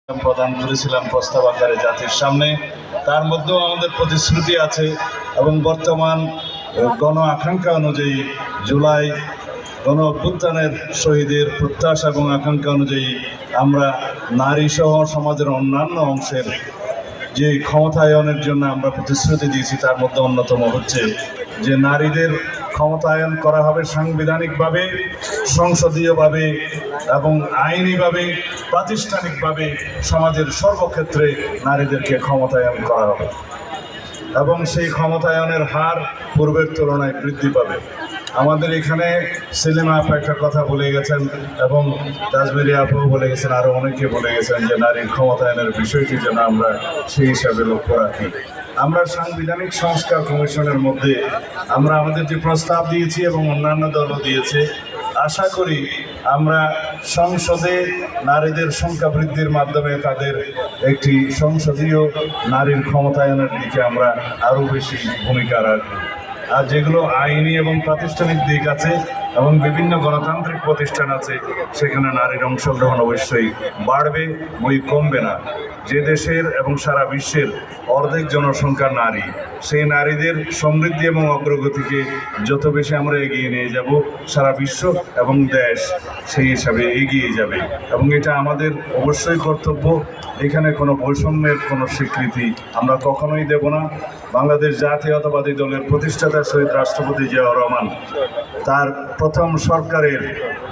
প্রদান করেছিলাম প্রস্তাব আকারে জাতির সামনে। তার মধ্যেও আমাদের প্রতিশ্রুতি আছে এবং বর্তমান গণ আকাঙ্ক্ষা অনুযায়ী জুলাই গণ অভ্যুত্থানের শহীদের প্রত্যাশা এবং আকাঙ্ক্ষা অনুযায়ী আমরা নারী সহ সমাজের অন্যান্য অংশের যে ক্ষমতায়নের জন্য আমরা প্রতিশ্রুতি দিয়েছি তার মধ্যে অন্যতম হচ্ছে যে নারীদের ক্ষমতায়ন করা হবে সাংবিধানিকভাবে, সংসদীয়ভাবে এবং আইনিভাবে, প্রাতিষ্ঠানিকভাবে সমাজের সর্বক্ষেত্রে নারীদেরকে ক্ষমতায়ন করা হবে এবং সেই ক্ষমতায়নের হার পূর্বের তুলনায় বৃদ্ধি পাবে। আমাদের এখানে সেলিমা আপা একটা কথা বলে গেছেন এবং তাজমেরি আপু বলে গেছেন, আরও অনেকে বলে গেছেন যে নারীর ক্ষমতায়নের বিষয়টি যেন আমরা সেই হিসাবে লক্ষ্য রাখি। আমরা সাংবিধানিক সংস্কার কমিশনের মধ্যে আমরা আমাদের যে প্রস্তাব দিয়েছি এবং অন্যান্য দলও দিয়েছে, আশা করি আমরা সংসদে নারীদের সংখ্যা বৃদ্ধির মাধ্যমে তাদের একটি সংসদীয় নারীর ক্ষমতায়নের দিকে আমরা আরও বেশি ভূমিকা রাখব। আর যেগুলো আইনি এবং প্রাতিষ্ঠানিক দিক আছে এবং বিভিন্ন গণতান্ত্রিক প্রতিষ্ঠান আছে, সেখানে নারীর অংশগ্রহণ অবশ্যই বাড়বে, বই কমবে না। যে দেশের এবং সারা বিশ্বের অর্ধেক জনসংখ্যা নারী, সেই নারীদের সমৃদ্ধি এবং অগ্রগতিকে যত বেশি আমরা এগিয়ে নিয়ে যাব, সারা বিশ্ব এবং দেশ সেই হিসাবে এগিয়ে যাবে এবং এটা আমাদের অবশ্যই কর্তব্য। এখানে কোনো বৈষম্যের কোনো স্বীকৃতি আমরা কখনোই দেব না। বাংলাদেশ জাতীয়তাবাদী দলের প্রতিষ্ঠাতা শহীদ রাষ্ট্রপতি জিয়াউর রহমান তার প্রথম সরকারের